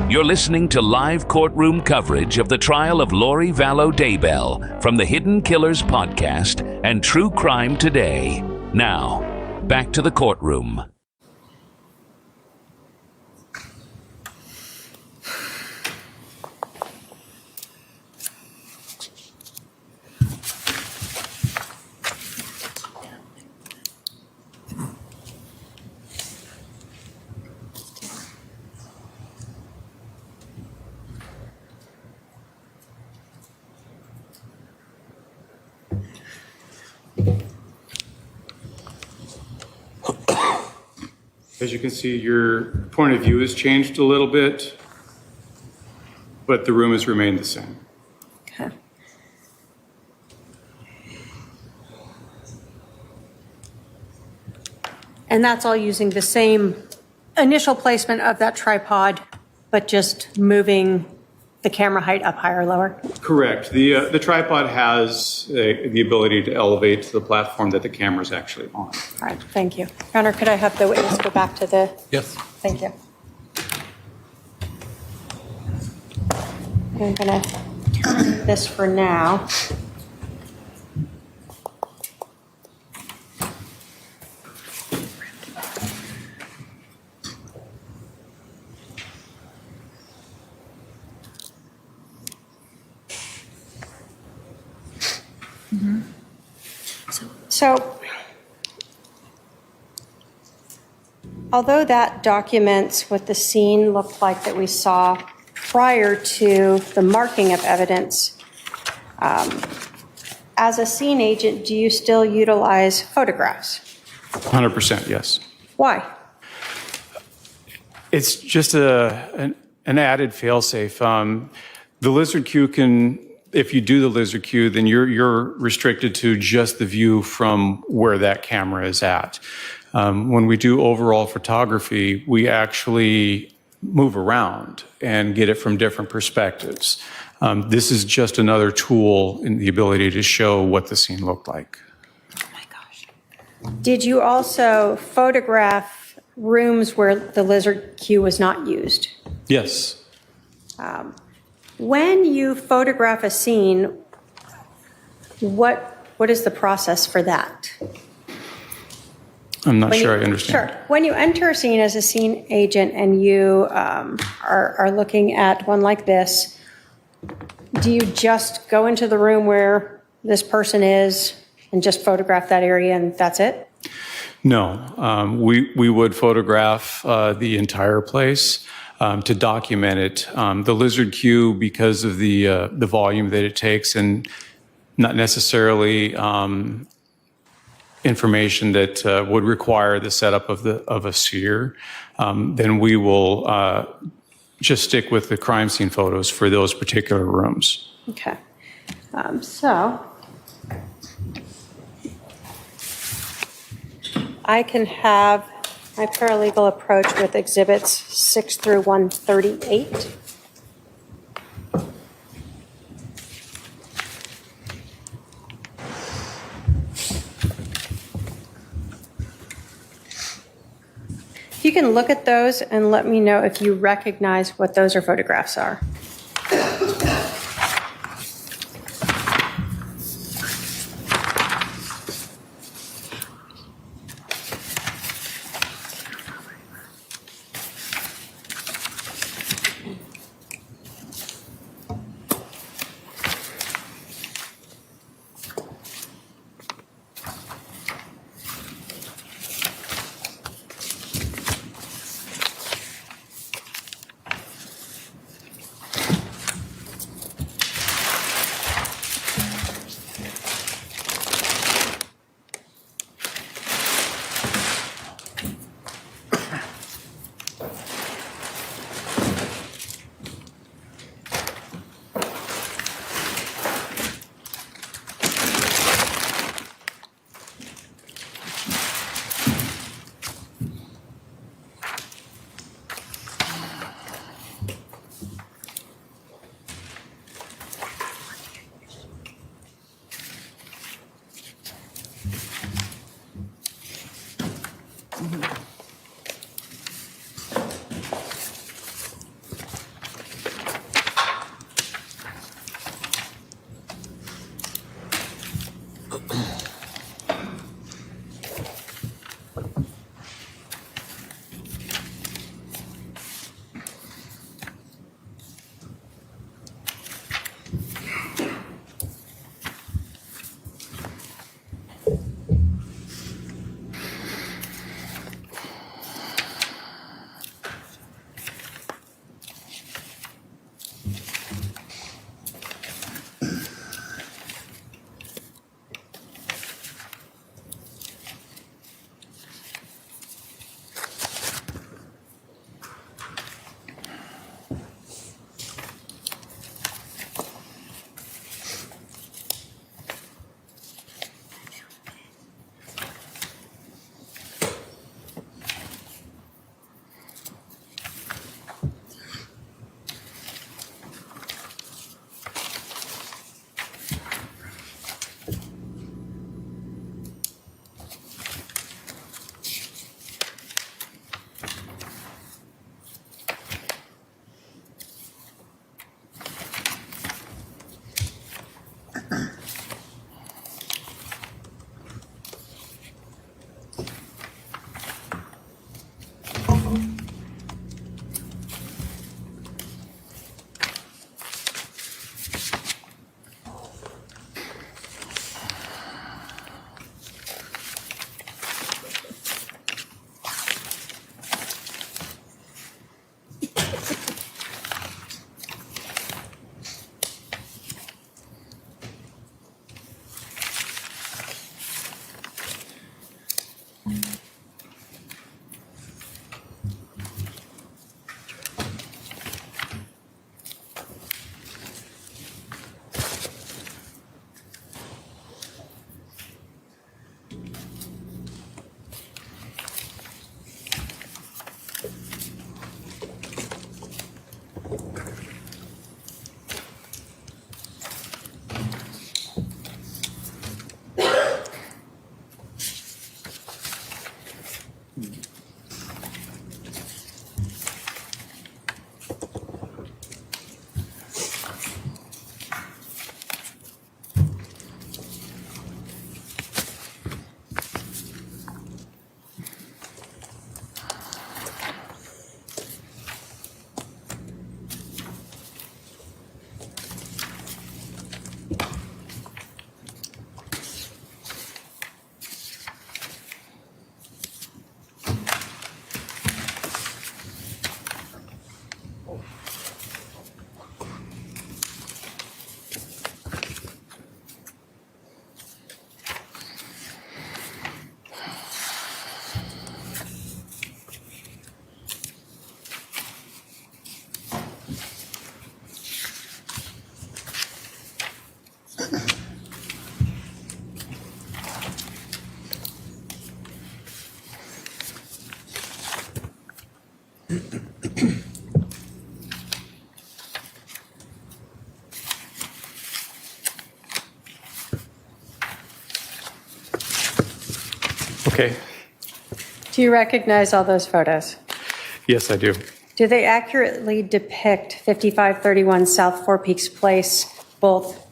You're listening to live courtroom coverage of the trial of Lori Vallow Daybell from the Hidden Killers podcast and True Crime Today. Now, back to the courtroom. As you can see, your point of view has changed a little bit, but the room has remained the same. Okay. And that's all using the same initial placement of that tripod, but just moving the camera height up higher or lower? Correct. The tripod has the ability to elevate to the platform that the camera is actually on. All right, thank you. Your Honor, could I have the witness go back to the... Yes. Thank you. I'm going to turn this for now. So, although that documents what the scene looked like that we saw prior to the marking of evidence, as a scene agent, do you still utilize photographs? 100%, yes. Why? It's just an added fail-safe. The lizard queue can, if you do the lizard queue, then you're restricted to just the view from where that camera is at. When we do overall photography, we actually move around and get it from different perspectives. This is just another tool in the ability to show what the scene looked like. Oh my gosh. Did you also photograph rooms where the lizard queue was not used? Yes. When you photograph a scene, what is the process for that? I'm not sure I understand. Sure. When you enter a scene as a scene agent and you are looking at one like this, do you just go into the room where this person is and just photograph that area and that's it? No. We would photograph the entire place. To document it. The lizard queue, because of the volume that it takes and not necessarily information that would require the setup of a seer, then we will just stick with the crime scene photos for those particular rooms. Okay. So I can have my paralegal approach with exhibits 6 through 138. If you can look at those and let me know if you recognize what those or photographs are. Okay. Do you recognize all those photos? Yes, I do. Do they accurately depict 5531 South Four Peaks Place, both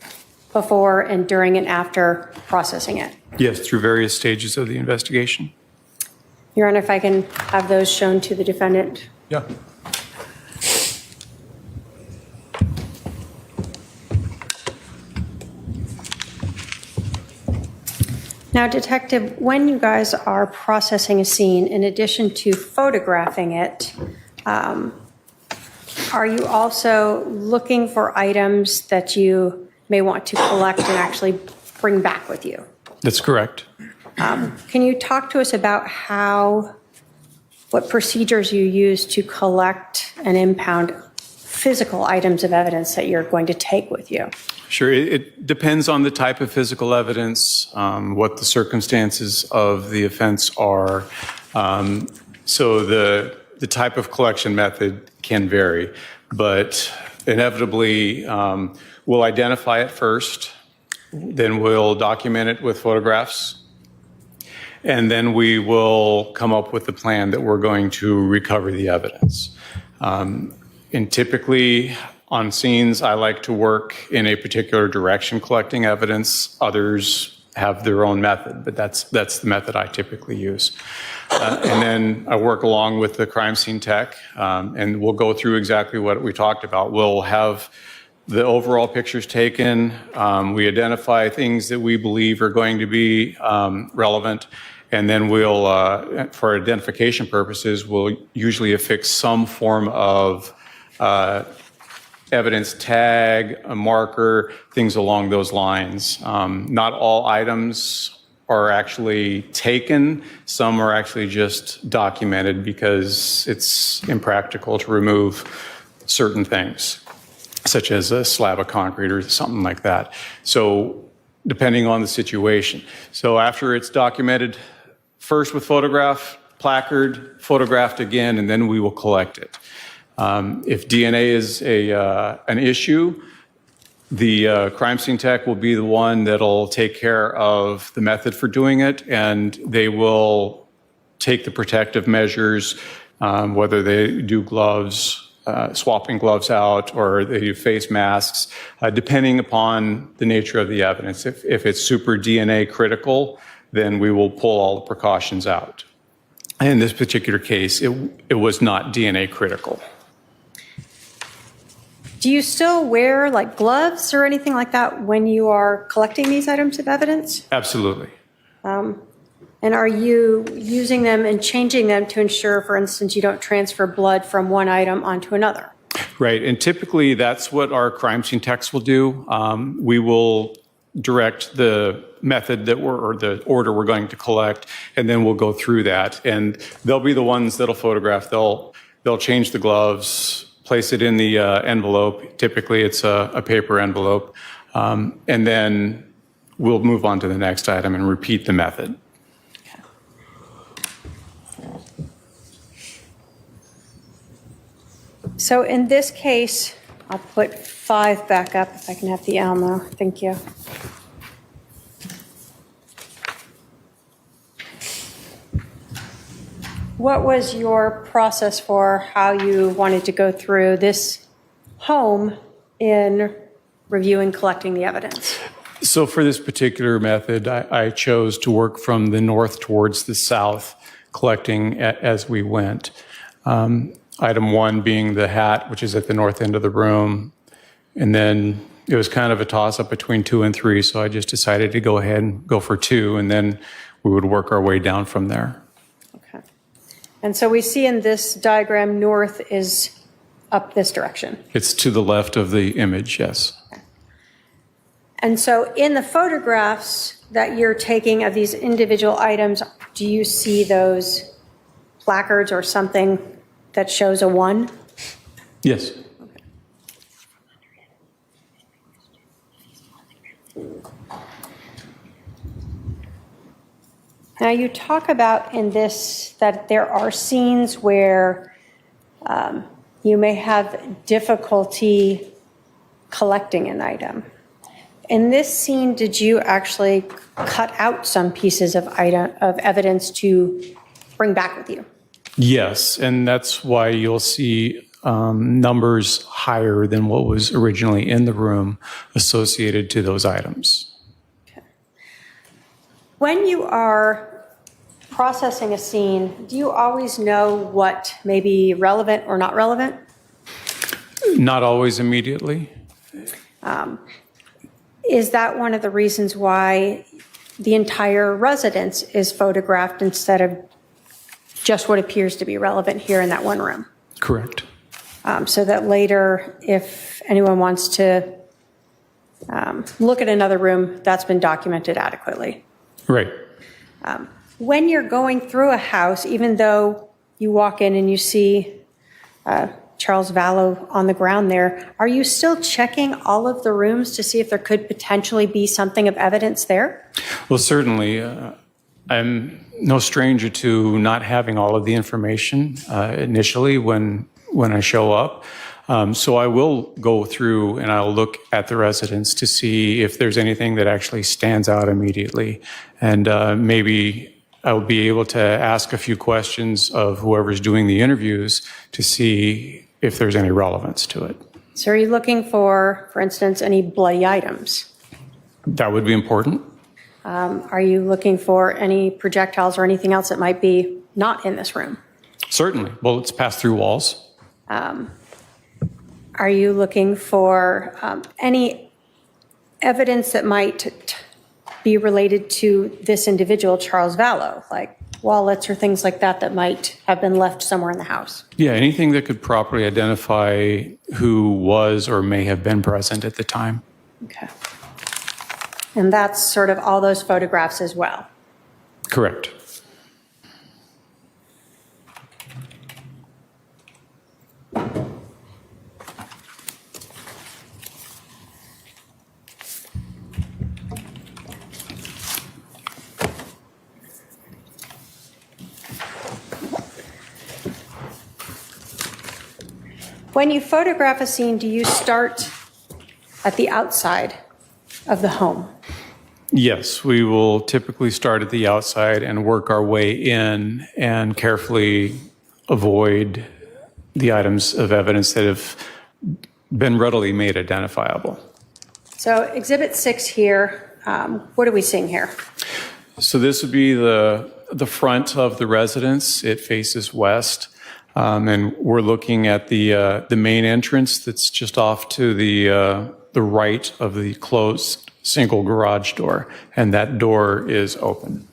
before and during and after processing it? Yes, through various stages of the investigation. Your Honor, if I can have those shown to the defendant. Yeah. Now, Detective, when you guys are processing a scene, in addition to photographing it, are you also looking for items that you may want to collect and actually bring back with you? That's correct. Can you talk to us about what procedures you use to collect and impound physical items of evidence that you're going to take with you? Sure. It depends on the type of physical evidence, what the circumstances of the offense are. So the type of collection method can vary, but inevitably we'll identify it first, then we'll document it with photographs, and then we will come up with a plan that we're going to recover the evidence. And typically, on scenes, I like to work in a particular direction collecting evidence. Others have their own method, but that's the method I typically use. And then I work along with the crime scene tech, and we'll go through exactly what we talked about. We'll have the overall pictures taken. We identify things that we believe are going to be relevant, and then we'll, for identification purposes, we'll usually affix some form of evidence tag, a marker, things along those lines. Not all items are actually taken. Some are actually just documented because it's impractical to remove certain things, such as a slab of concrete or something like that. So depending on the situation. So after it's documented, first with photograph, placard, photographed again, and then we will collect it. If DNA is an issue, the crime scene tech will be the one that'll take care of the method for doing it, and they will take the protective measures, whether they do gloves, swapping gloves out, or they do face masks, depending upon the nature of the evidence. If it's super DNA critical, then we will pull all the precautions out. In this particular case, it was not DNA critical. Do you still wear like gloves or anything like that when you are collecting these items of evidence? Absolutely. And are you using them and changing them to ensure, for instance, you don't transfer blood from one item onto another? Right, and typically that's what our crime scene techs will do. We will direct the method or the order we're going to collect, and then we'll go through that. And they'll be the ones that'll photograph. They'll change the gloves, place it in the envelope. Typically it's a paper envelope. And then we'll move on to the next item and repeat the method. So in this case, I'll put 5 back up if I can have the Elmo. Thank you. What was your process for how you wanted to go through this home in reviewing, collecting the evidence? So for this particular method, I chose to work from the north towards the south, collecting as we went. Item 1 being the hat, which is at the north end of the room. And then it was kind of a toss-up between 2 and 3, so I just decided to go ahead and go for 2, and then we would work our way down from there. Okay. And so we see in this diagram, north is up this direction. It's to the left of the image, yes. And so in the photographs that you're taking of these individual items, do you see those placards or something that shows a 1? Yes. Now you talk about in this that there are scenes where you may have difficulty collecting an item. In this scene, did you actually cut out some pieces of evidence to bring back with you? Yes, and that's why you'll see numbers higher than what was originally in the room associated to those items. Okay. When you are processing a scene, do you always know what may be relevant or not relevant? Not always immediately. Is that one of the reasons why the entire residence is photographed instead of just what appears to be relevant here in that one room? Correct. So that later, if anyone wants to look at another room, that's been documented adequately. Right. When you're going through a house, even though you walk in and you see Charles Vallow on the ground there, are you still checking all of the rooms to see if there could potentially be something of evidence there? Well, certainly. I'm no stranger to not having all of the information initially when I show up. So I will go through and I'll look at the residence to see if there's anything that actually stands out immediately. And maybe I'll be able to ask a few questions of whoever's doing the interviews to see if there's any relevance to it. So are you looking for instance, any bloody items? That would be important. Are you looking for any projectiles or anything else that might be not in this room? Certainly. Bullets pass through walls. Are you looking for any evidence that might be related to this individual, Charles Vallow, like wallets or things like that that might have been left somewhere in the house? Yeah, anything that could properly identify who was or may have been present at the time. Okay. And that's sort of all those photographs as well? Correct. When you photograph a scene, do you start at the outside of the home? Yes, we will typically start at the outside and work our way in and carefully avoid the items of evidence that have been readily made identifiable. So Exhibit 6 here, what are we seeing here? So this would be the front of the residence. It faces west. And we're looking at the main entrance that's just off to the right of the closed single garage door, and that door is open.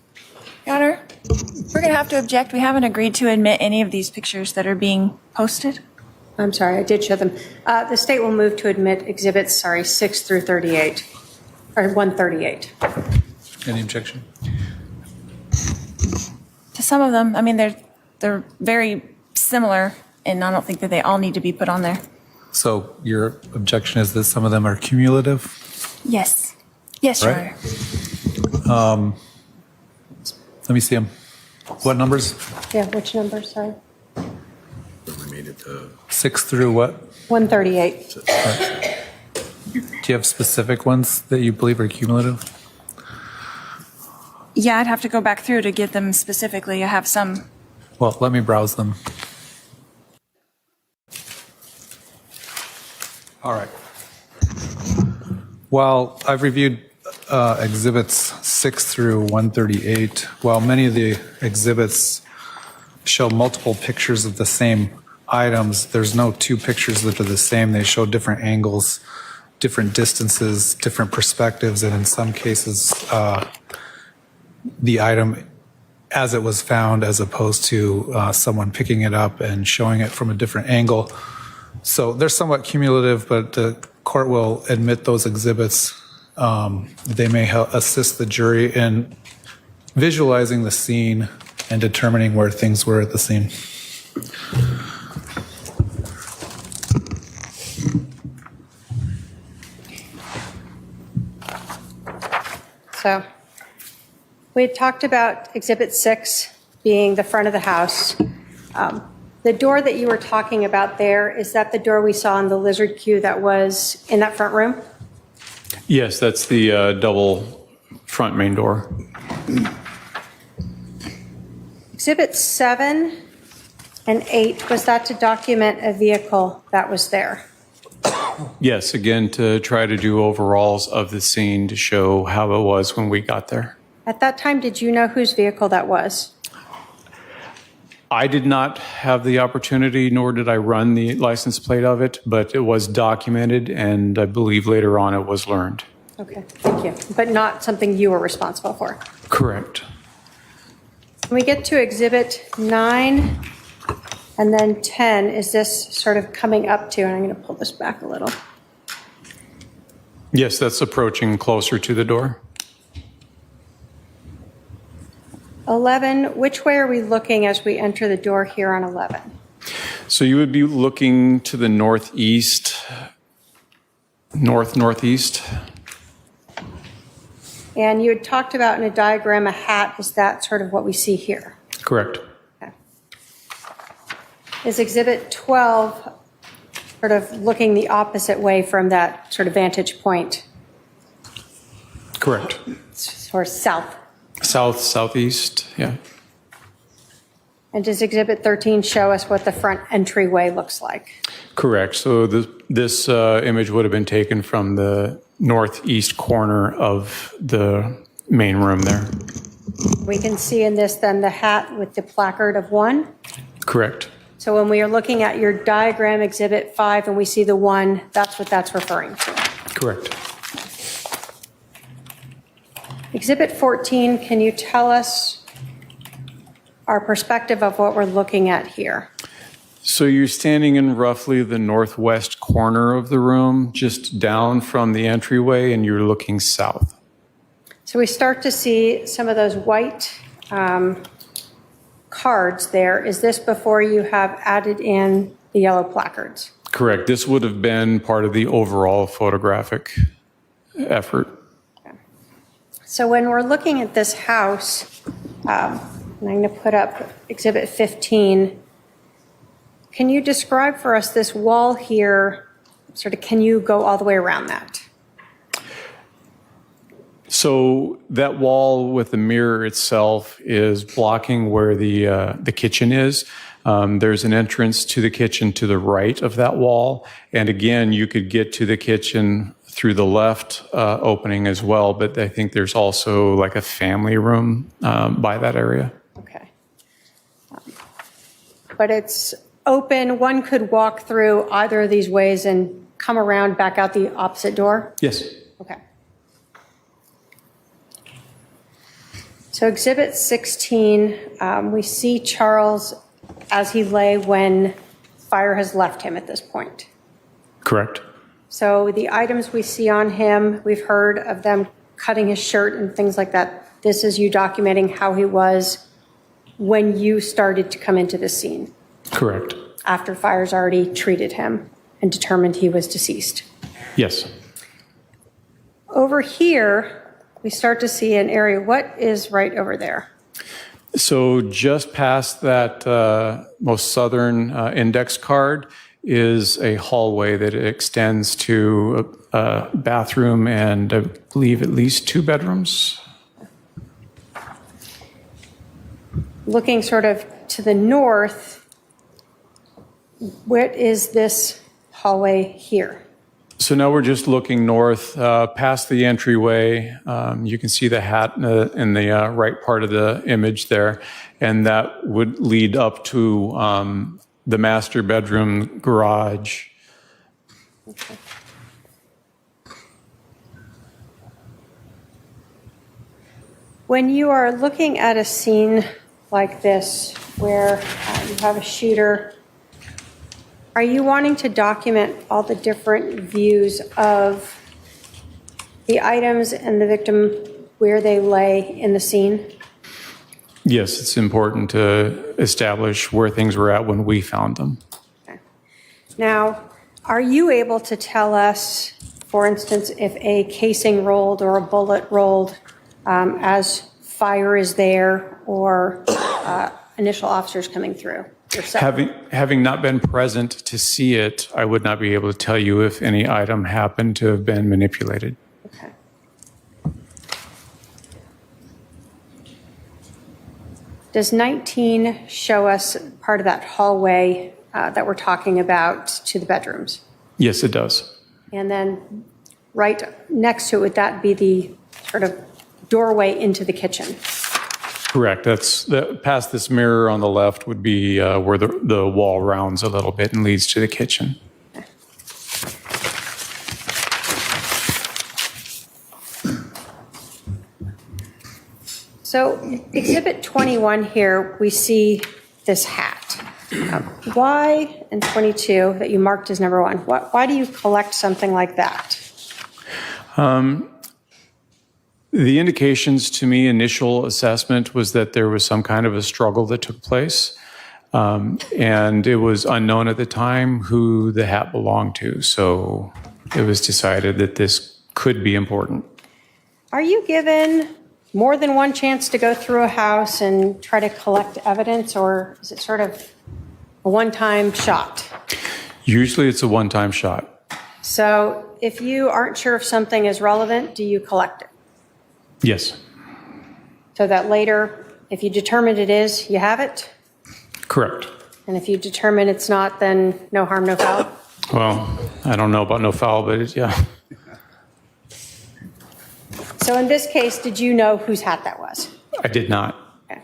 Your Honor, we're going to have to object. We haven't agreed to admit any of these pictures that are being posted. I'm sorry, I did show them. The state will move to admit Exhibits, 6 through 38, or 138. Any objection? To some of them, I mean, they're very similar, and I don't think that they all need to be put on there. So your objection is that some of them are cumulative? Yes. Yes, Your Right. Honor. Let me see them. What numbers? Yeah, which number, sorry? 6 through what? 138. Do you have specific ones that you believe are cumulative? Yeah, I'd have to go back through to get them specifically. I have some. Well, let me browse them. All right. While I've reviewed exhibits 6 through 138, while many of the exhibits show multiple pictures of the same items, there's no two pictures that are the same. They show different angles, different distances, different perspectives, and in some cases, the item as it was found as opposed to someone picking it up and showing it from a different angle. So they're somewhat cumulative, but the court will admit those exhibits. They may help assist the jury in visualizing the scene and determining where things were at the scene. So we had talked about Exhibit 6 being the front of the house. The door that you were talking about there, is that the door we saw in the lizard queue that was in that front room? Yes, that's the double front main door. Exhibit 7 and 8, was that to document a vehicle that was there? Yes, again, to try to do overalls of the scene to show how it was when we got there. At that time, did you know whose vehicle that was? I did not have the opportunity, nor did I run the license plate of it, but it was documented, and I believe later on it was learned. Okay, thank you. But not something you were responsible for? Correct. When we get to Exhibit 9 and then 10, is this sort of coming up to, and I'm going to pull this back a little. Yes, that's approaching closer to the door. 11, which way are we looking as we enter the door here on 11? So you would be looking to the northeast, northeast. And you had talked about in a diagram a hat. Is that sort of what we see here? Correct. Okay. Is Exhibit 12 sort of looking the opposite way from that sort of vantage point? Correct. Or south? South, southeast, yeah. And does Exhibit 13 show us what the front entryway looks like? Correct. So this image would have been taken from the northeast corner of the main room there. We can see in this then the hat with the placard of 1. Correct. So when we are looking at your diagram, Exhibit 5, and we see the 1, that's what that's referring to. Correct. Exhibit 14, can you tell us our perspective of what we're looking at here? So you're standing in roughly the northwest corner of the room, just down from the entryway, and you're looking south. So we start to see some of those white cards there. Is this before you have added in the yellow placards? Correct. This would have been part of the overall photographic effort. So when we're looking at this house, and I'm going to put up Exhibit 15, can you describe for us this wall here, sort of can you go all the way around that? So that wall with the mirror itself is blocking where the kitchen is. There's an entrance to the kitchen to the right of that wall. And again, you could get to the kitchen through the left opening as well, but I think there's also like a family room by that area. Okay. But it's open. One could walk through either of these ways and come around back out the opposite door? Yes. Okay. So Exhibit 16, we see Charles as he lay when fire has left him at this point. Correct. So the items we see on him, we've heard of them cutting his shirt and things like that. This is you documenting how he was when you started to come into the scene. Correct. After fire's already treated him and determined he was deceased. Yes. Over here, we start to see an area. What is right over there? So just past that most southern index card is a hallway that extends to a bathroom and I believe at least 2 bedrooms. Looking sort of to the north, what is this hallway here? So now we're just looking north past the entryway. You can see the hat in the right part of the image there, and that would lead up to the master bedroom garage. Okay. When you are looking at a scene like this, where you have a shooter Are you wanting to document all the different views of the items and the victim where they lay in the scene? Yes, it's important to establish where things were at when we found them. Okay. Now, are you able to tell us, for instance, if a casing rolled or a bullet rolled as fire is there or initial officers coming through? Having not been present to see it, I would not be able to tell you if any item happened to have been manipulated. Okay. Does 19 show us part of that hallway that we're talking about to the bedrooms? Yes, it does. And then right next to it, would that be the sort of doorway into the kitchen? Correct. Past this mirror on the left would be where the wall rounds a little bit and leads to the kitchen. So Exhibit 21 here, we see this hat. Why, in 22, that you marked as number 1, why do you collect something like that? The indications to me, initial assessment, was that there was some kind of a struggle that took place. And it was unknown at the time who the hat belonged to. So it was decided that this could be important. Are you given more than one chance to go through a house and try to collect evidence, or is it sort of a one-time shot? Usually it's a one-time shot. So if you aren't sure if something is relevant, do you collect it? Yes. So that later, if you determine it is, you have it? Correct. And if you determine it's not, then no harm, no foul? Well, I don't know about no foul, but yeah. So in this case, did you know whose hat that was? I did not. Okay.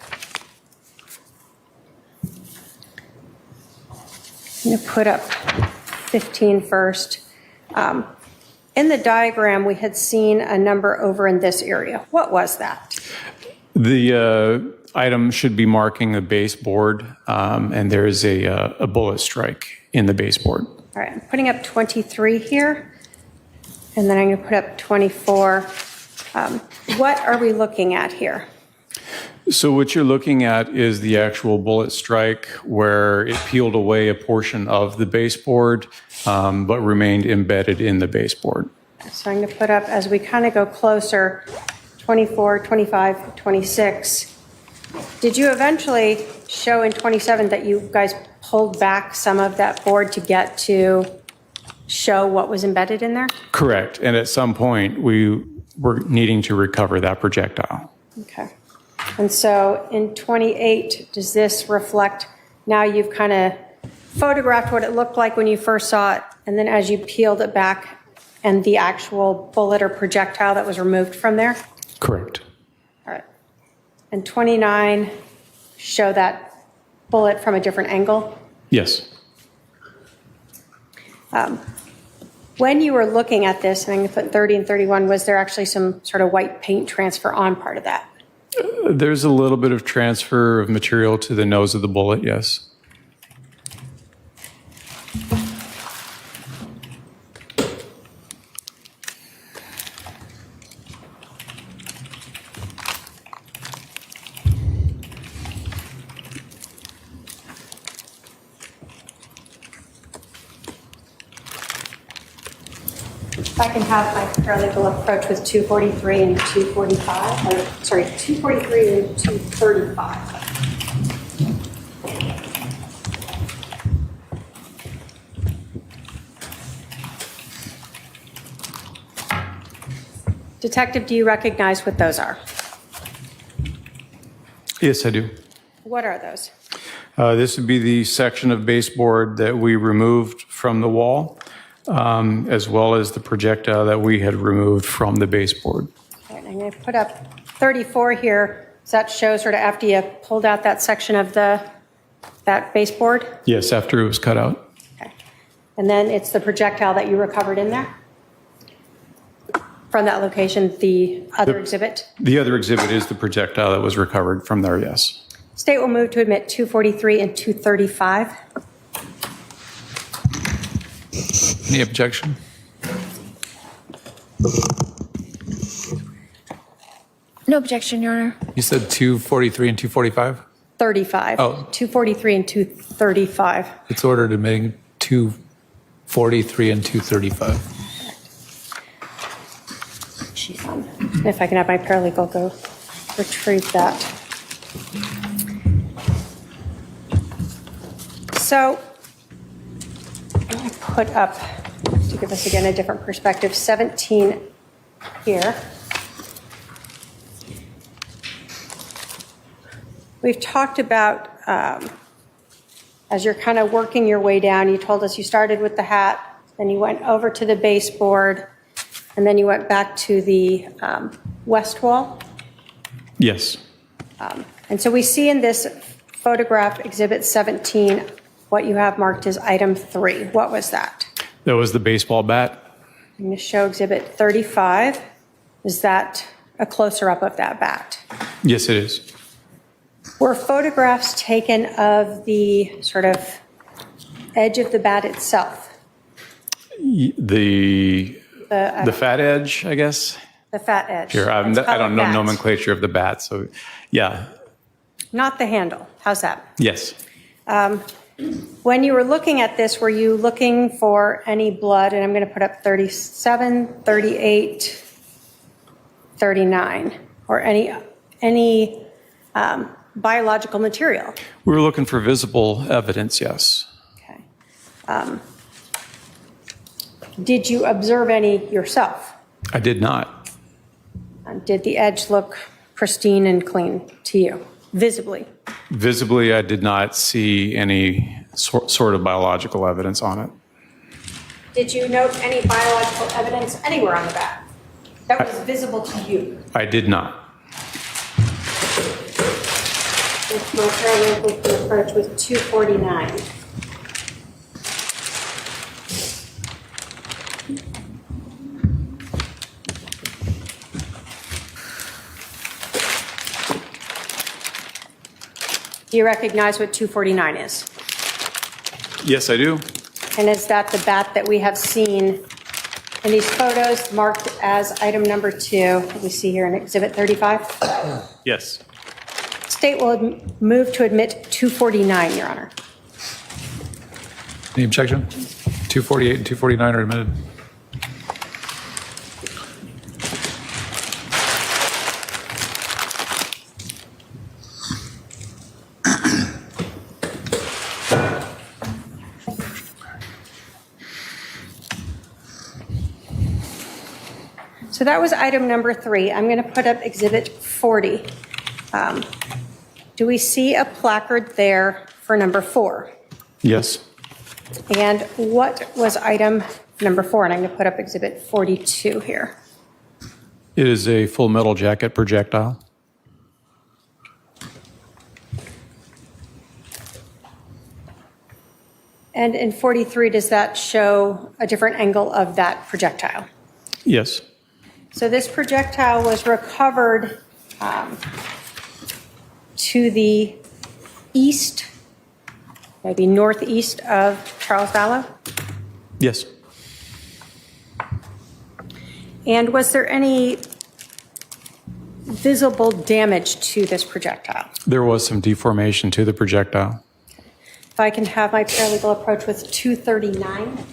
I'm going to put up 15 first. In the diagram, we had seen a number over in this area. What was that? The item should be marking the baseboard, and there is a bullet strike in the baseboard. All right, I'm putting up 23 here, and then I'm going to put up 24. What are we looking at here? So what you're looking at is the actual bullet strike where it peeled away a portion of the baseboard, but remained embedded in the baseboard. So I'm going to put up, as we kind of go closer, 24, 25, 26. Did you eventually show in 27 that you guys pulled back some of that board to get to show what was embedded in there? Correct. And at some point, we were needing to recover that projectile. Okay. And so in 28, does this reflect, now you've kind of photographed what it looked like when you first saw it, and then as you peeled it back and the actual bullet or projectile that was removed from there? Correct. All right. And 29, show that bullet from a different angle? Yes. When you were looking at this, and I'm going to put 30 and 31, was there actually some sort of white paint transfer on part of that? There's a little bit of transfer of material to the nose of the bullet, yes. If I can have my paralegal approach with 243 and 245, or sorry, 243 and 235. Detective, do you recognize what those are? Yes, I do. What are those? This would be the section of baseboard that we removed from the wall, as well as the projectile that we had removed from the baseboard. All right, I'm going to put up 34 here. Does that show sort of after you pulled out that section of that baseboard? Yes, after it was cut out. Okay. And then it's the projectile that you recovered in there? From that location, the other exhibit? The other exhibit is the projectile that was recovered from there, yes. State will move to admit 243 and 235. Any objection? No objection, Your Honor. You said 243 and 245? 35. Oh. 243 and 235. It's ordered admitting 243 and 235. If I can have my paralegal go retrieve that. So, let me put up, to give us again a different perspective, 17 here. We've talked about, as you're kind of working your way down, you told us you started with the hat, then you went over to the baseboard, and then you went back to the west wall. Yes. And so we see in this photograph, Exhibit 17, what you have marked as item 3. What was that? That was the baseball bat. I'm going to show Exhibit 35. Is that a closer up of that bat? Yes, it is. Were photographs taken of the sort of edge of the bat itself? The fat edge, I guess. The fat edge. Here, I It's don't colored know bats. nomenclature of the bat, so yeah. Not the handle. How's that? Yes. When you were looking at this, were you looking for any blood? And I'm going to put up 37, 38, 39, or any biological material? We were looking for visible evidence, yes. Okay. Did you observe any yourself? I did not. Did the edge look pristine and clean to you, visibly? Visibly, I did not see any sort of biological evidence on it. Did you note any biological evidence anywhere on the bat that was visible to you? I did not. If my paralegal can approach with 249. Do you recognize what 249 is? Yes, I do. And is that the bat that we have seen in these photos marked as item number 2 that we see here in Exhibit 35? Yes. State will move to admit 249, Your Honor. Any objection? 248 and 249 are admitted. So that was item number 3. I'm going to put up Exhibit 40. Do we see a placard there for number 4? Yes. And what was item number 4? And I'm going to put up Exhibit 42 here. It is a full metal jacket projectile. And in 43, does that show a different angle of that projectile? Yes. So this projectile was recovered to the east, maybe northeast of Charles Vallow? Yes. And was there any visible damage to this projectile? There was some deformation to the projectile. If I can have my paralegal approach with 239.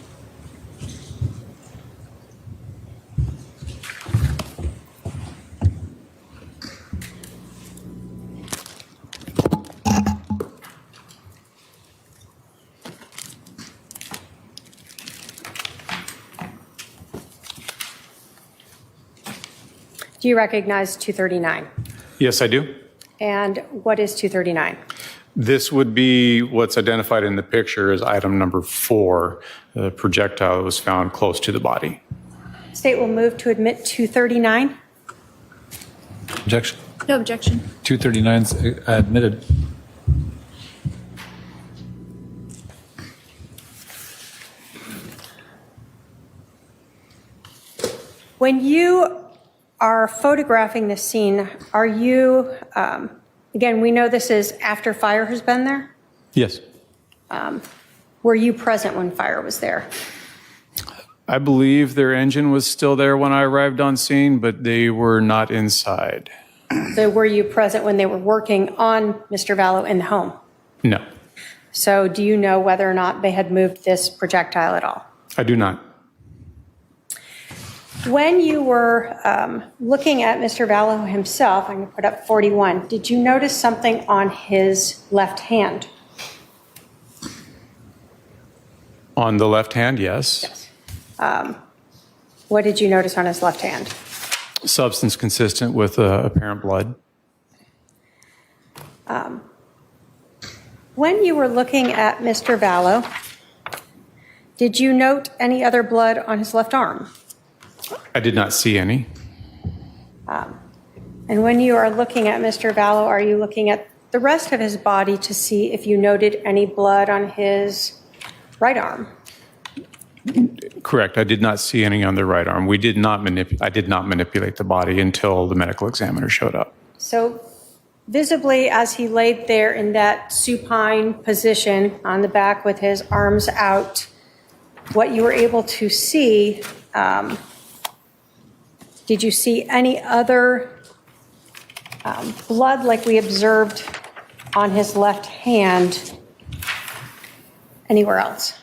Do you recognize 239? Yes, I do. And what is 239? This would be what's identified in the picture as item number 4, the projectile that was found close to the body. State will move to admit 239. Objection? No objection. 239 is admitted. When you are photographing the scene, are you, again, we know this is after fire has been there. Yes. Were you present when fire was there? I believe their engine was still there when I arrived on scene, but they were not inside. So were you present when they were working on Mr. Vallow in the home? No, So do you know whether or not they had moved this projectile at all? I do not. When you were looking at Mr. Vallow himself, I'm going to put up 41, did you notice something on his left hand? On the left hand, yes. What did you notice on his left hand? Substance consistent with apparent blood. When you were looking at Mr. Vallow, did you note any other blood on his left arm? I did not see any. And when you are looking at Mr. Vallow, are you looking at the rest of his body to see if you noted any blood on his right arm? Correct. I did not see any on the right arm. I did not manipulate the body until the medical examiner showed up. So visibly, as he laid there in that supine position on the back with his arms out, what you were able to see, did you see any other blood like we observed on his left hand anywhere else?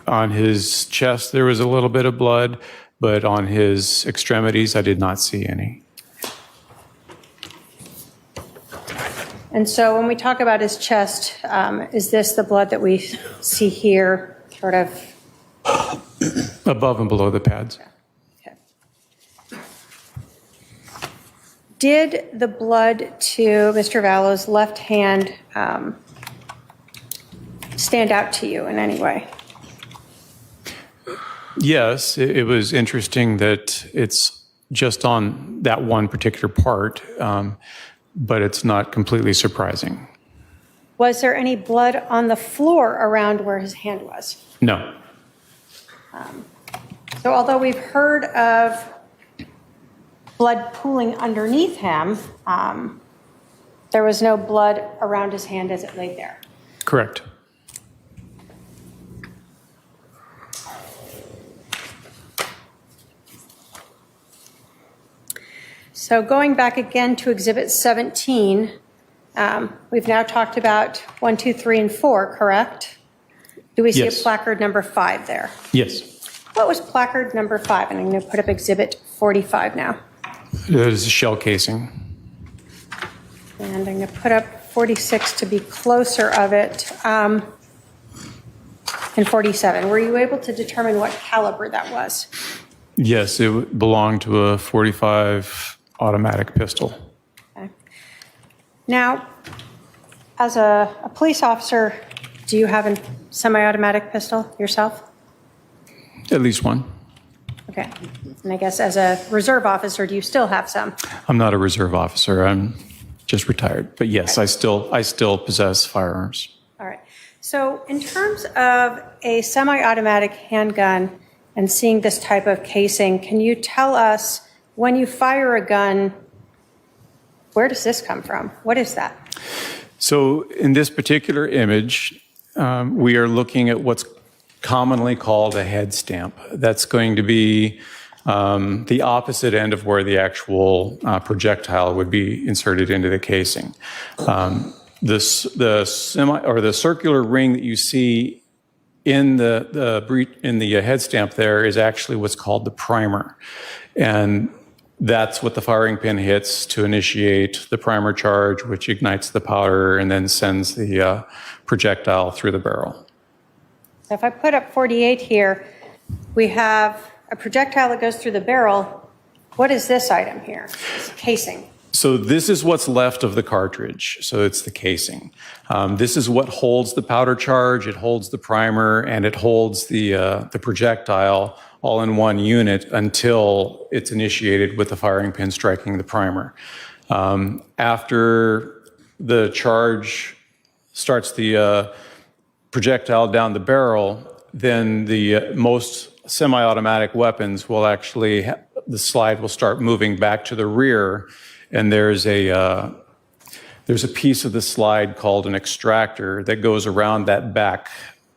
On his chest, there was a little bit of blood, but on his extremities, I did not see any. And so when we talk about his chest, is this the blood that we see here, sort of? Above and below the pads. Okay. Did the blood to Mr. Vallow's left hand stand out to you in any way? Yes, it was interesting that it's just on that one particular part, but it's not completely surprising. Was there any blood on the floor around where his hand was? No. So although we've heard of blood pooling underneath him, there was no blood around his hand as it laid there. Correct. So going back again to Exhibit 17, we've now talked about 1, 2, 3, and 4, correct? Do we see Yes. a placard number 5 there? Yes. What was placard number 5? And I'm going to put up Exhibit 45 now. It is a shell casing. And I'm going to put up 46 to be closer of it. And 47. Were you able to determine what caliber that was? Yes, it belonged to a .45 automatic pistol. Okay. Now, as a police officer, do you have a semi-automatic pistol yourself? At least one. Okay. And I guess as a reserve officer, do you still have some? I'm not a reserve officer. I'm just retired. But yes, I still possess firearms. All right. So in terms of a semi-automatic handgun and seeing this type of casing, can you tell us when you fire a gun, where does this come from? What is that? So in this particular image, we are looking at what's commonly called a head stamp. That's going to be the opposite end of where the actual projectile would be inserted into the casing. The circular ring that you see in the head stamp there is actually what's called the primer, and that's what the firing pin hits to initiate the primer charge, which ignites the powder and then sends the projectile through the barrel. So if I put up 48 here, we have a projectile that goes through the barrel. What is this item here? It's casing. So this is what's left of the cartridge. So it's the casing. This is what holds the powder charge. It holds the primer, and it holds the projectile all in one unit until it's initiated with the firing pin striking the primer. After the charge starts the projectile down the barrel, then the most semi-automatic weapons will actually, the slide will start moving back to the rear, and there's a piece of the slide called an extractor that goes around that back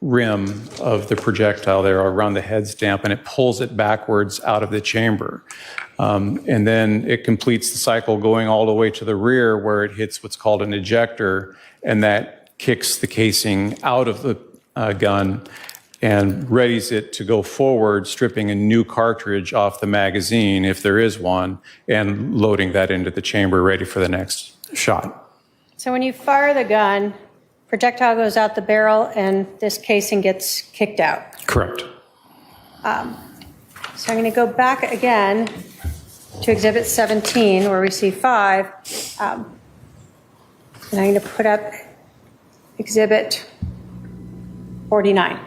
rim of the projectile there around the head stamp, and it pulls it backwards out of the chamber. And then it completes the cycle going all the way to the rear where it hits what's called an ejector, and that kicks the casing out of the gun and readies it to go forward, stripping a new cartridge off the magazine, if there is one, and loading that into the chamber ready for the next shot. So when you fire the gun, projectile goes out the barrel and this casing gets kicked out. Correct. So I'm going to go back again to Exhibit 17 where we see 5. And I'm going to put up Exhibit 49.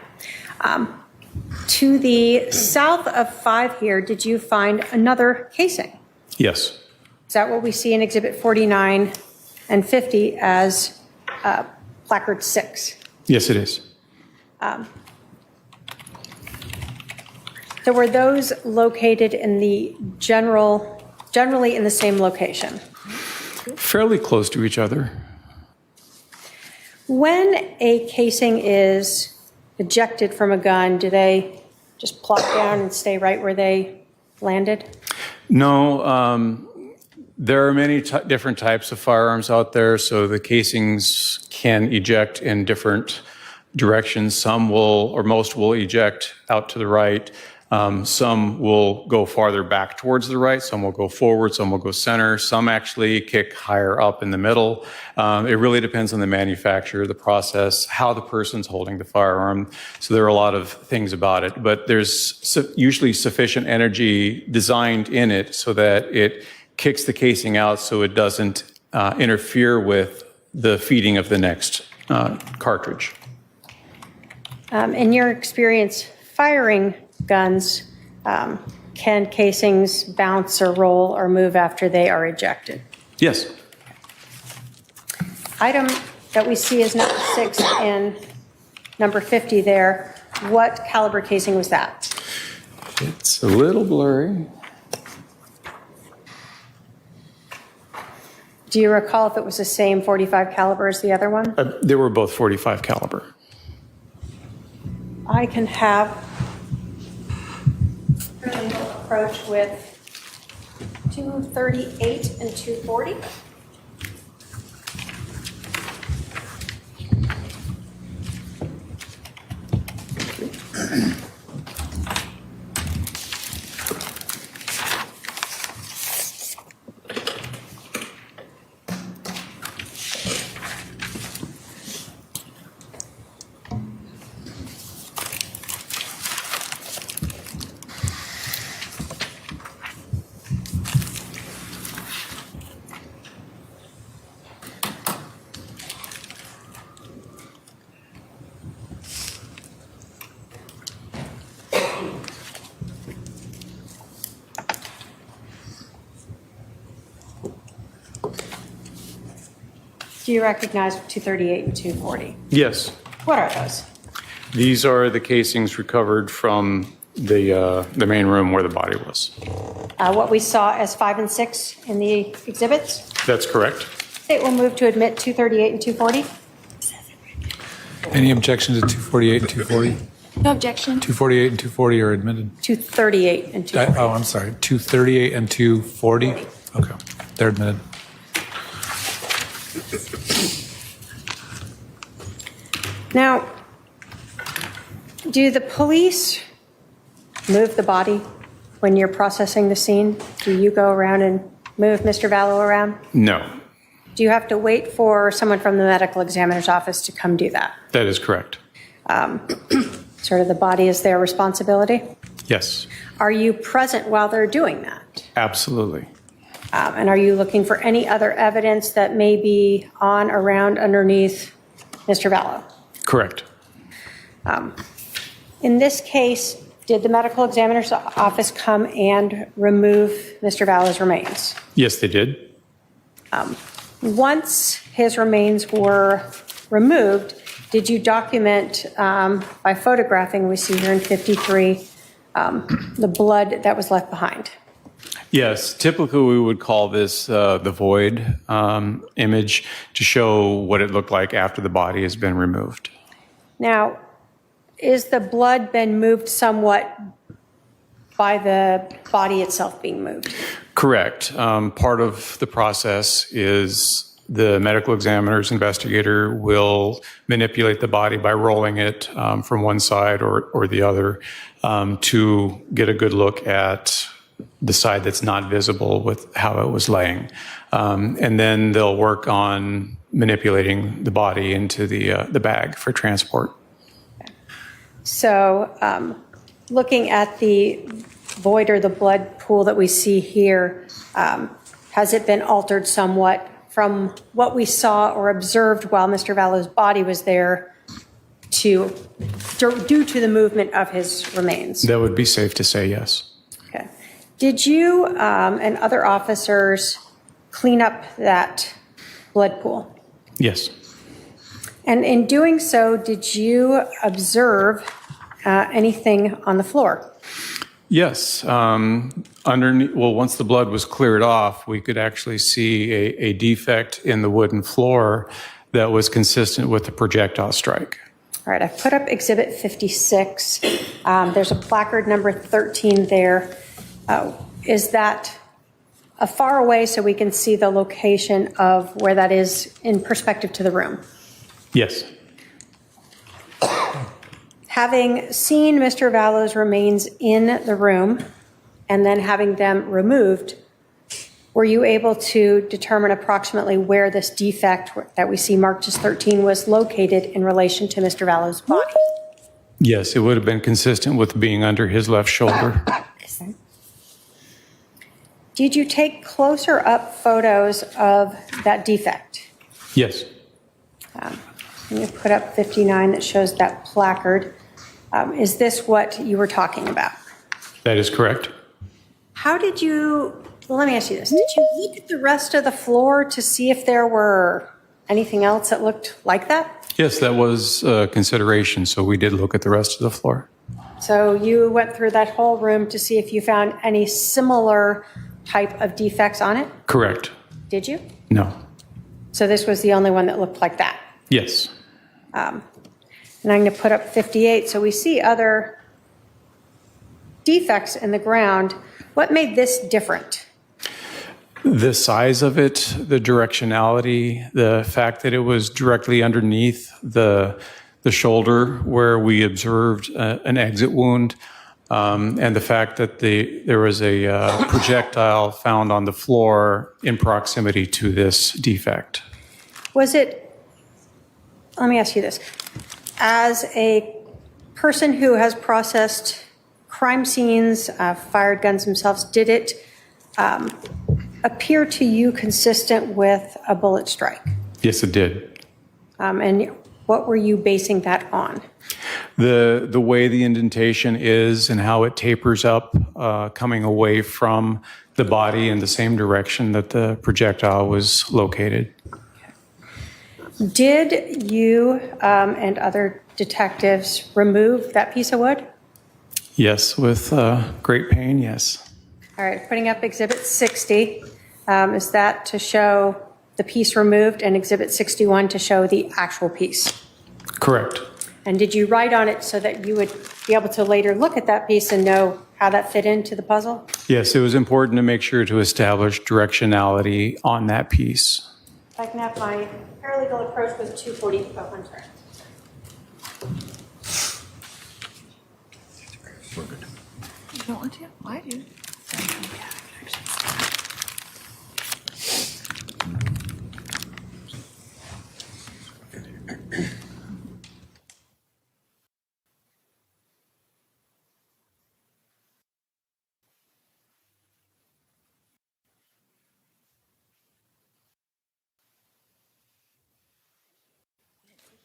To the south of 5 here, did you find another casing? Yes. Is that what we see in Exhibit 49 and 50 as placard 6? Yes, it is. So were those located in the generally in the same location? Fairly close to each other. When a casing is ejected from a gun, do they just plop down and stay right where they landed? No, there are many different types of firearms out there, so the casings can eject in different directions. Some will, or most will eject out to the right. Some will go farther back towards the right. Some will go forward. Some will go center. Some actually kick higher up in the middle. It really depends on the manufacturer, the process, how the person's holding the firearm. So there are a lot of things about it, but there's usually sufficient energy designed in it so that it kicks the casing out so it doesn't interfere with the feeding of the next cartridge. In your experience firing guns, can casings bounce or roll or move after they are ejected? Yes. Item that we see is number 6 and number 50 there. What caliber casing was that? It's a little blurry. Do you recall if it was the same 45 caliber as the other one? They were both 45 caliber. I can have approach with 238 and 240. Do you recognize 238 and 240? Yes. What are those? These are the casings recovered from the main room where the body was. What we saw as 5 and 6 in the exhibits? That's correct. It will move to admit 238 and 240. Any objection to 248 and 240? No objection. 248 and 240 are admitted. 238 and 240. Oh, I'm sorry. 238 and 240? Okay, they're admitted. Now, do the police move the body when you're processing the scene? Do you go around and move Mr. Vallow around? No, Do you have to wait for someone from the medical examiner's office to come do that? that is correct. Sort of the body is their responsibility? Yes, Are you present while they're doing that? absolutely. And are you looking for any other evidence that may be on, around, underneath Mr. Vallow? Correct. In this case, did the medical examiner's office come and remove Mr. Vallow's remains? Yes, they did. Once his remains were removed, did you document by photographing, we see here in 53, the blood that was left behind? Yes, typically we would call this the void image to show what it looked like after the body has been removed. Now, is the blood been moved somewhat by the body itself being moved? Correct. Part of the process is the medical examiner's investigator will manipulate the body by rolling it from one side or the other to get a good look at the side that's not visible with how it was laying. And then they'll work on manipulating the body into the bag for transport. So looking at the void or the blood pool that we see here, has it been altered somewhat from what we saw or observed while Mr. Vallow's body was there due to the movement of his remains? That would be safe to say, yes. Okay. Did you and other officers clean up that blood pool? Yes. And in doing so, did you observe anything on the floor? Yes. Underneath, well, once the blood was cleared off, we could actually see a defect in the wooden floor that was consistent with the projectile strike. All right, I've put up Exhibit 56. There's a placard number 13 there. Is that far away so we can see the location of where that is in perspective to the room? Yes. Having seen Mr. Vallow's remains in the room and then having them removed, were you able to determine approximately where this defect that we see marked as 13 was located in relation to Mr. Vallow's body? Yes, it would have been consistent with being under his left shoulder. Okay. Did you take closer up photos of that defect? Yes. I'm going to put up 59 that shows that placard. Is this what you were talking about? That is correct. How did you, well, let me ask you this. Did you look at the rest of the floor to see if there were anything else that looked like that? Yes, that was a consideration, so we did look at the rest of the floor. So you went through that whole room to see if you found any similar type of defects on it? Correct. Did you? No. So this was the only one that looked like that? Yes. And I'm going to put up 58. So we see other defects in the ground. What made this different? The size of it, the directionality, the fact that it was directly underneath the shoulder where we observed an exit wound, and the fact that there was a projectile found on the floor in proximity to this defect. Was it, let me ask you this. As a person who has processed crime scenes, fired guns themselves, did it appear to you consistent with a bullet strike? Yes, it did. And what were you basing that on? The way the indentation is and how it tapers up, coming away from the body in the same direction that the projectile was located. Did you and other detectives remove that piece of wood? Yes, with great pain, yes. All right, putting up Exhibit 60. Is that to show the piece removed, and Exhibit 61 to show the actual piece? Correct. And did you write on it so that you would be able to later look at that piece and know how that fit into the puzzle? Yes, it was important to make sure to establish directionality on that piece. If I can have my paralegal approach with 240. Oh, I'm sorry. You don't want to? Why do?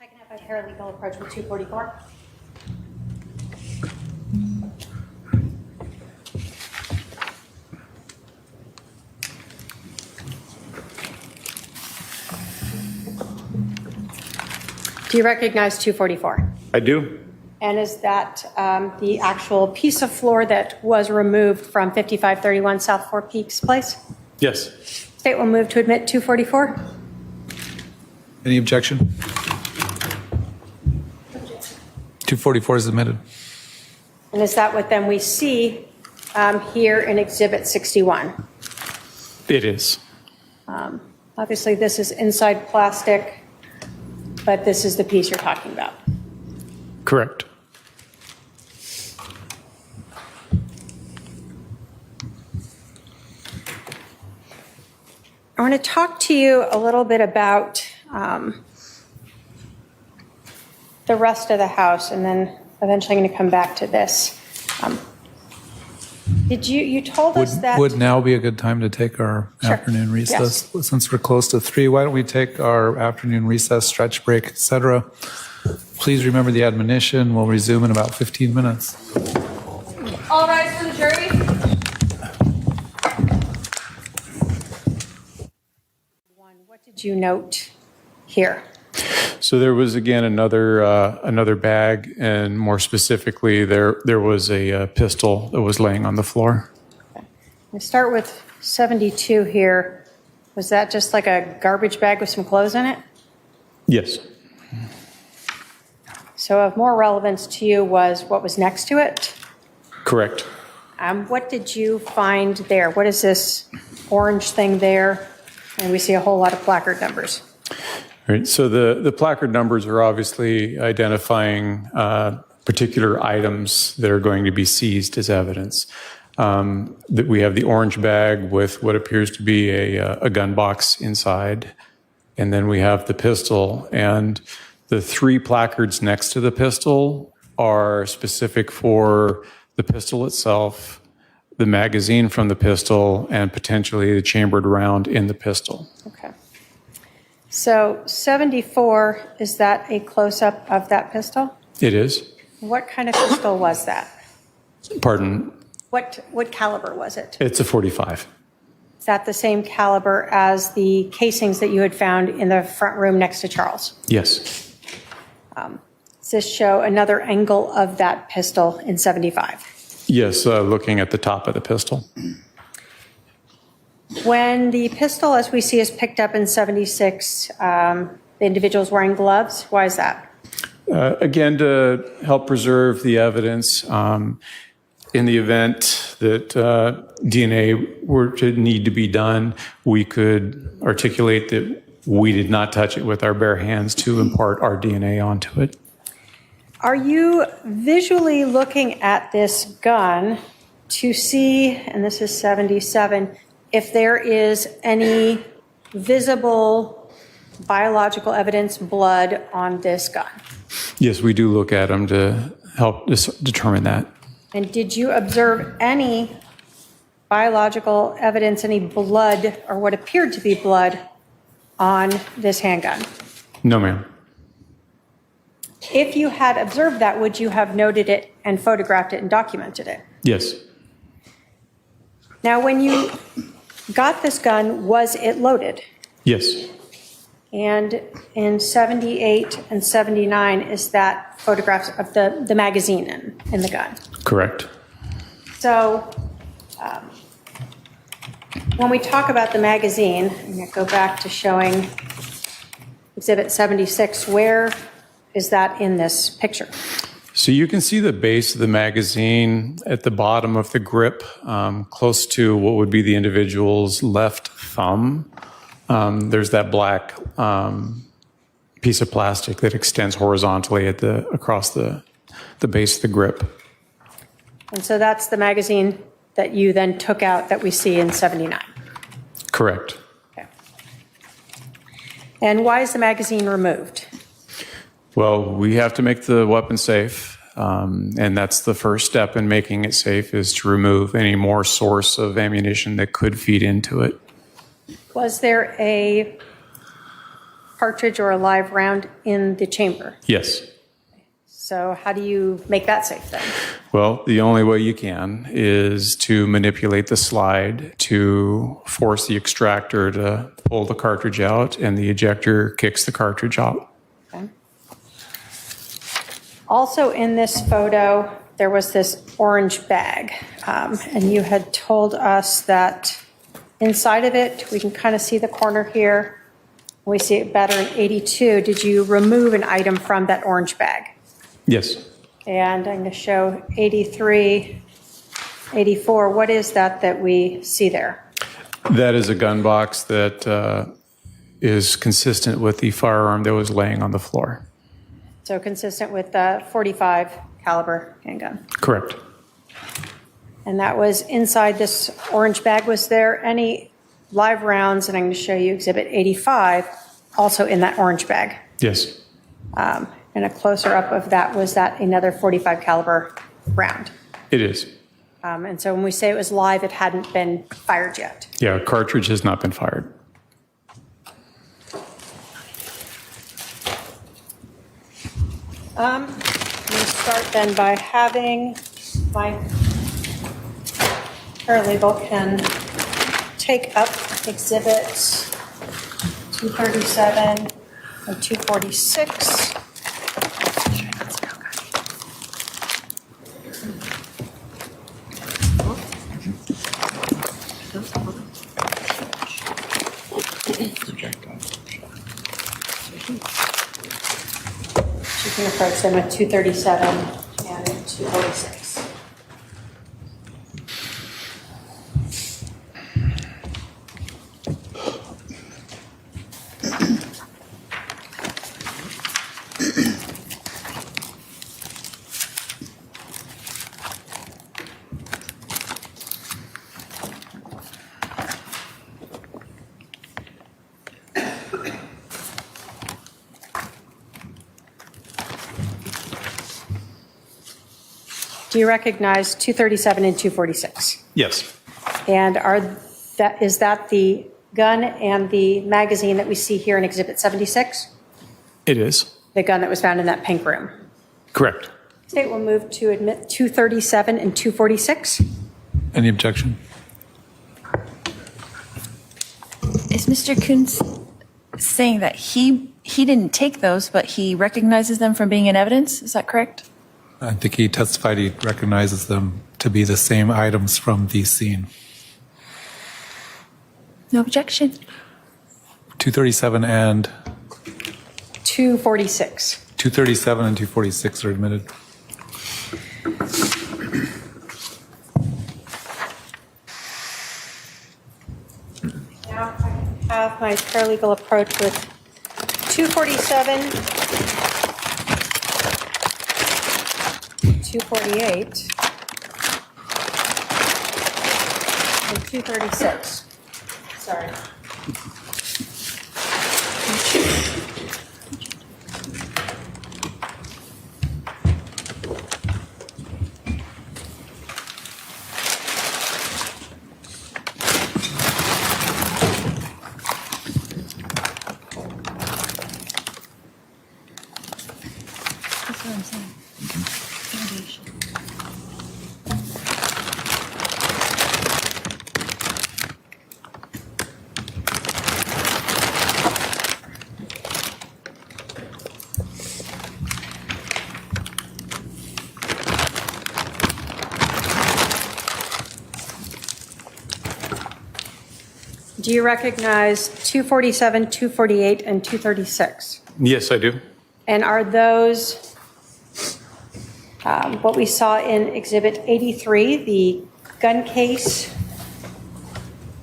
I can have my paralegal approach with 244. Do you recognize 244? I do. And is that the actual piece of floor that was removed from 5531 South Four Peaks Place? Yes. State will move to admit 244. Any objection? 244 is admitted. And is that what then we see here in Exhibit 61? It is. Obviously, this is inside plastic, but this is the piece you're talking about. Correct. I want to talk to you a little bit about the rest of the house, and then eventually I'm going to come back to this. You told us that... Would now be a good time to take our Sure. afternoon recess? Yes. Since we're close to 3, why don't we take our afternoon recess, stretch break, etc. Please remember the admonition. We'll resume in about 15 minutes. All rise for the jury. What did you note here? So there was, again, another bag, and more specifically, there was a pistol that was laying on the floor. We start with 72 here. Was that just like a garbage bag with some clothes in it? Yes. So of more relevance to you was what was next to it? Correct. What did you find there? What is this orange thing there? And we see a whole lot of placard numbers. Right. So the placard numbers are obviously identifying particular items that are going to be seized as evidence. That we have the orange bag with what appears to be a gun box inside, and then we have the pistol. And the 3 placards next to the pistol are specific for the pistol itself, the magazine from the pistol, and potentially the chambered round in the pistol. Okay. So 74, is that a close-up of that pistol? It is. What kind of pistol was that? Pardon? What caliber was it? It's a 45. Is that the same caliber as the casings that you had found in the front room next to Charles? Yes. Does this show another angle of that pistol in 75? Yes, looking at the top of the pistol. When the pistol, as we see, is picked up in 76, the individual's wearing gloves. Why is that? Again, to help preserve the evidence in the event that DNA were to need to be done, we could articulate that we did not touch it with our bare hands to impart our DNA onto it. Are you visually looking at this gun to see, and this is 77, if there is any visible biological evidence, blood on this gun? Yes, we do look at them to help determine that. And did you observe any biological evidence, any blood or what appeared to be blood on this handgun? No, ma'am. If you had observed that, would you have noted it and photographed it and documented it? Yes. Now, when you got this gun, was it loaded? Yes. And in 78 and 79, is that photographs of the magazine in the gun? Correct. So when we talk about the magazine, I'm going to go back to showing Exhibit 76. Where is that in this picture? So you can see the base of the magazine at the bottom of the grip, close to what would be the individual's left thumb. There's that black piece of plastic that extends horizontally across the base of the grip. And so that's the magazine that you then took out that we see in 79. Correct. Okay. And why is the magazine removed? Well, we have to make the weapon safe, and that's the first step in making it safe, is to remove any more source of ammunition that could feed into it. Was there a cartridge or a live round in the chamber? Yes. So how do you make that safe then? Well, the only way you can is to manipulate the slide to force the extractor to pull the cartridge out, and the ejector kicks the cartridge out. Okay. Also in this photo, there was this orange bag, and you had told us that inside of it, we can kind of see the corner here. We see it better in 82. Did you remove an item from that orange bag? Yes. And I'm going to show 83, 84. What is that we see there? That is a gun box that is consistent with the firearm that was laying on the floor. So consistent with the .45 caliber handgun. Correct. And that was inside this orange bag. Was there any live rounds, and I'm going to show you Exhibit 85, also in that orange bag? Yes. And a closer up of that, was that another .45 caliber round? It is. And so when we say it was live, it hadn't been fired yet. Yeah, a cartridge has not been fired. I'm going to start then by having my paralegal can take up exhibits 237 and 246. You can approach them at 237 and 246. Do you recognize 237 and 246? Yes. And is that the gun and the magazine that we see here in Exhibit 76? It is. The gun that was found in that pink room? Correct. State will move to admit 237 and 246. Any objection? Is Mr. Kuntz saying that he didn't take those, but he recognizes them from being in evidence? Is that correct? I think he testified he recognizes them to be the same items from the scene. No objection. 237 and 246. 237 and 246 are admitted. Now I can have my paralegal approach with 247, 248, and 236. Sorry. That's what I'm saying. Foundation. Do you recognize 247, 248, and 236? Yes, I do. And are those what we saw in Exhibit 83, the gun case,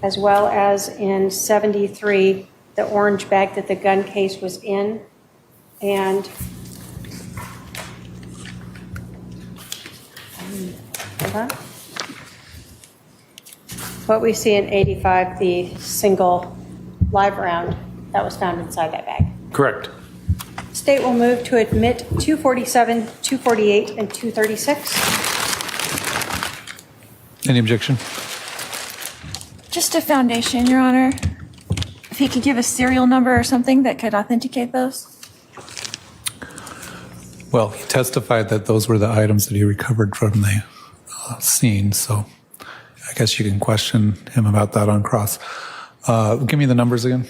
as well as in 73, the orange bag that the gun case was in? And hold on. What we see in 85, the single live round that was found inside that bag. Correct. State will move to admit 247, 248, and 236. Any objection? Just a foundation, Your Honor. If he could give a serial number or something that could authenticate those. Well, he testified that those were the items that he recovered from the scene, so I guess you can question him about that on cross. Give me the numbers again.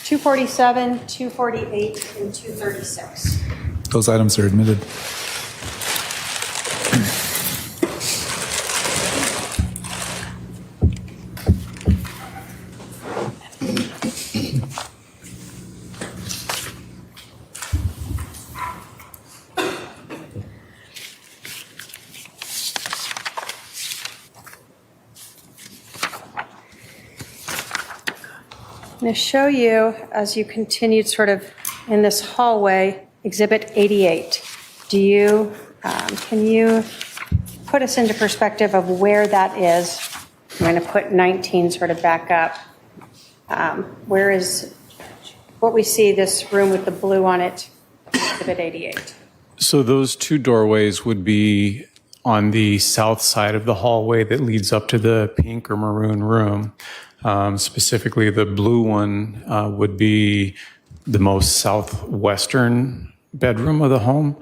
247, 248, and 236. Those items are admitted. I'm going to show you, as you continued sort of in this hallway, Exhibit 88. Can you put us into perspective of where that is? I'm going to put 19 sort of back up. Where is what we see, this room with the blue on it, Exhibit 88? So those two doorways would be on the south side of the hallway that leads up to the pink or maroon room. Specifically, the blue one would be the most southwestern bedroom of the home,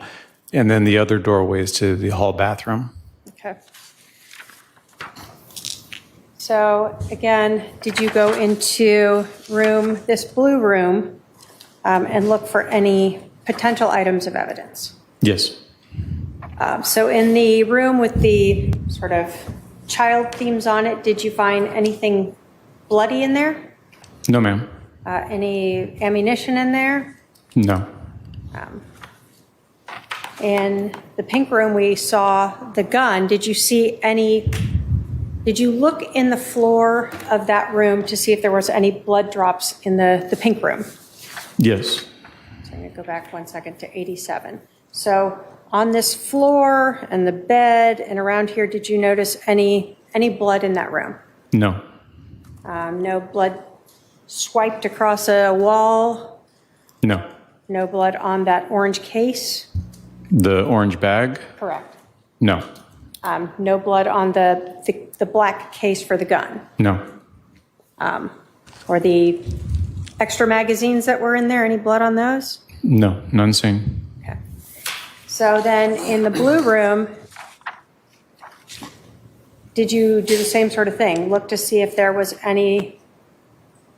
and then the other doorways to the hall bathroom. Okay. So again, did you go into this blue room, and look for any potential items of evidence? Yes. So in the room with the sort of child themes on it, did you find anything bloody in there? No, ma'am. Any ammunition in there? No. In the pink room, we saw the gun. Did you look in the floor of that room to see if there was any blood drops in the pink room? Yes. So I'm going to go back 1 second to 87. So on this floor and the bed and around here, did you notice any blood in that room? No. No blood swiped across a wall? No. No blood on that orange case? The orange bag? Correct. No. No blood on the black case for the gun? No. Or the extra magazines that were in there, any blood on those? No. None seen. Okay. So then in the blue room, did you do the same sort of thing? Look to see if there was any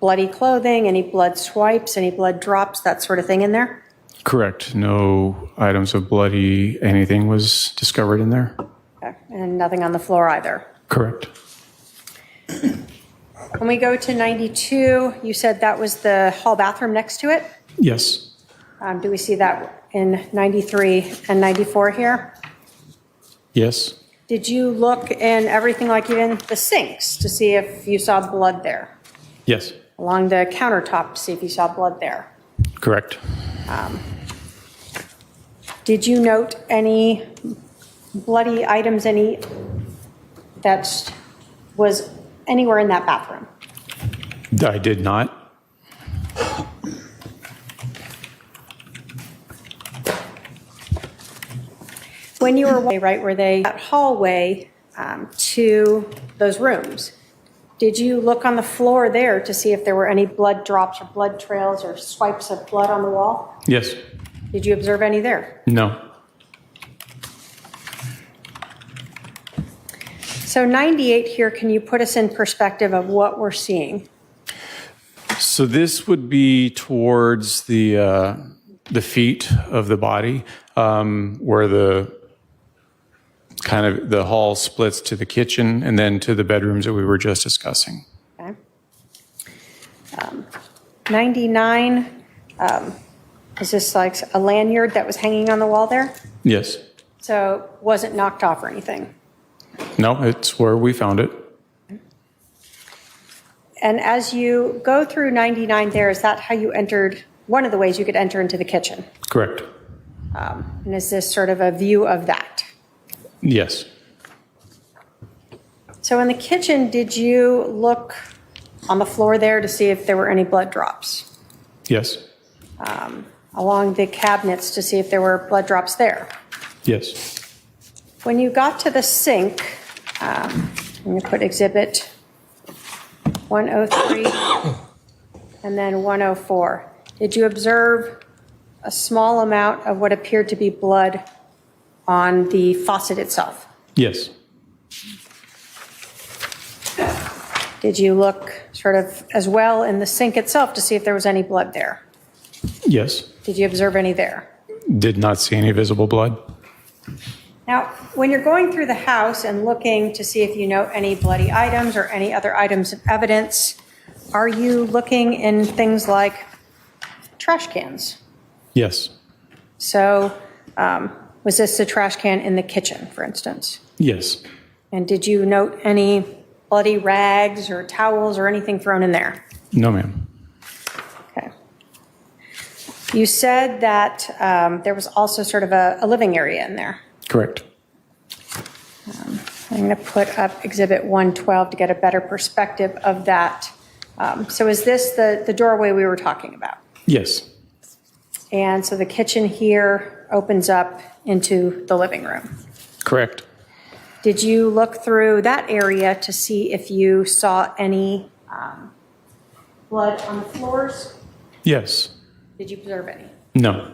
bloody clothing, any blood swipes, any blood drops, that sort of thing in there? Correct. No items of bloody anything was discovered in there. Okay. And nothing on the floor either? Correct. When we go to 92, you said that was the hall bathroom next to it? Yes. Do we see that in 93 and 94 here? Yes. Did you look in everything, like even the sinks, to see if you saw blood there? Yes. Along the countertop to see if you saw blood there? Correct. Did you note any bloody items, any that was anywhere in that bathroom? I did not. When you were right where that hallway to those rooms, did you look on the floor there to see if there were any blood drops or blood trails or swipes of blood on the wall? Yes. Did you observe any there? No. So 98 here, can you put us in perspective of what we're seeing? So this would be towards the feet of the body, where the hall splits to the kitchen and then to the bedrooms that we were just discussing. Okay. 99, is this like a lanyard that was hanging on the wall there? Yes. So it wasn't knocked off or anything? No, it's where we found it. And as you go through 99 there, is that how you entered, one of the ways you could enter into the kitchen? Correct. And is this sort of a view of that? Yes. So in the kitchen, did you look on the floor there to see if there were any blood drops? Yes. Along the cabinets to see if there were blood drops there? Yes. When you got to the sink, I'm going to put exhibit 103 and then 104. Did you observe a small amount of what appeared to be blood on the faucet itself? Yes. Did you look sort of as well in the sink itself to see if there was any blood there? Yes. Did you observe any there? Did not see any visible blood. Now, when you're going through the house and looking to see if you note any bloody items or any other items of evidence, are you looking in things like trash cans? Yes. So was this a trash can in the kitchen, for instance? Yes. And did you note any bloody rags or towels or anything thrown in there? No, ma'am. You said that there was also sort of a living area in there. Correct. I'm going to put up Exhibit 112 to get a better perspective of that. So is this the doorway we were talking about? Yes. And so the kitchen here opens up into the living room. Correct. Did you look through that area to see if you saw any blood on the floors? Yes. Did you observe any? No.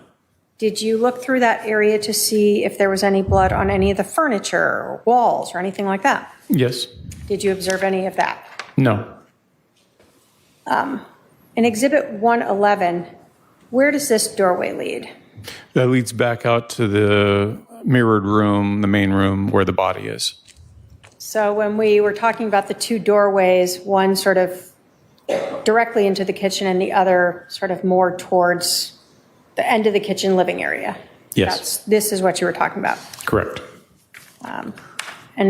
Did you look through that area to see if there was any blood on any of the furniture or walls or anything like that? Yes. Did you observe any of that? No. In Exhibit 111, where does this doorway lead? That leads back out to the mirrored room, the main room where the body is. So when we were talking about the two doorways, one sort of directly into the kitchen and the other sort of more towards the end of the kitchen living area. Yes. This is what you were talking about. Correct. And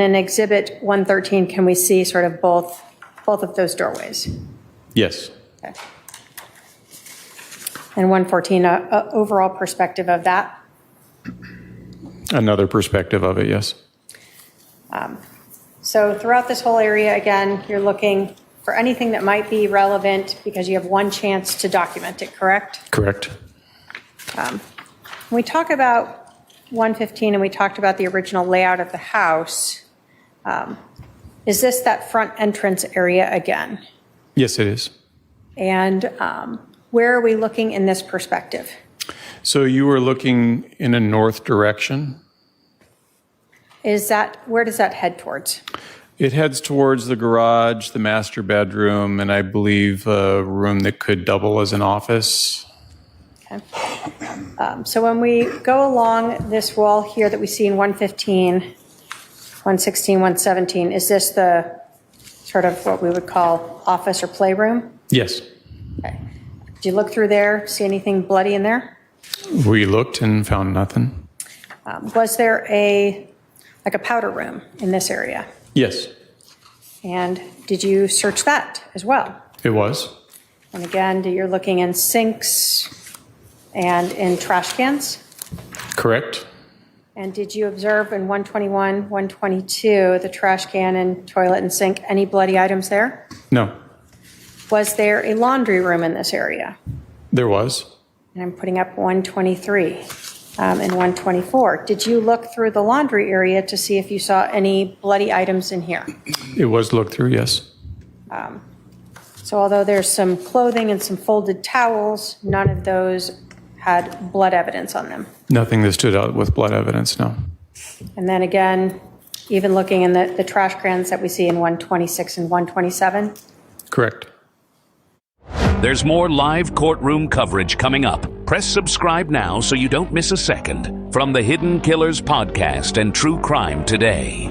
in Exhibit 113, can we see sort of both of those doorways? Yes. Okay. And 114, overall perspective of that? Another perspective of it, yes. So throughout this whole area, again, you're looking for anything that might be relevant because you have one chance to document it, correct? Correct. When we talk about 115 and we talked about the original layout of the house, is this that front entrance area again? Yes, it is. And where are we looking in this perspective? So you were looking in a north direction. Where does that head towards? It heads towards the garage, the master bedroom, and I believe a room that could double as an office. Okay. So when we go along this wall here that we see in 115, 116, 117, is this the sort of what we would call office or playroom? Yes. Okay. Did you look through there, see anything bloody in there? We looked and found nothing. Was there a powder room in this area? Yes, And did you search that as well? it was. And again, you're looking in sinks and in trash cans? Correct. And did you observe in 121, 122, the trash can and toilet and sink, any bloody items there? No, Was there a laundry room in this area? there was. And I'm putting up 123 and 124. Did you look through the laundry area to see if you saw any bloody items in here? It was looked through, yes. So although there's some clothing and some folded towels, none of those had blood evidence on them. Nothing that stood out with blood evidence, no. And then again, even looking in the trash cans that we see in 126 and 127. Correct. There's more live courtroom coverage coming up. Press subscribe now so you don't miss a second from the Hidden Killers podcast and True Crime Today.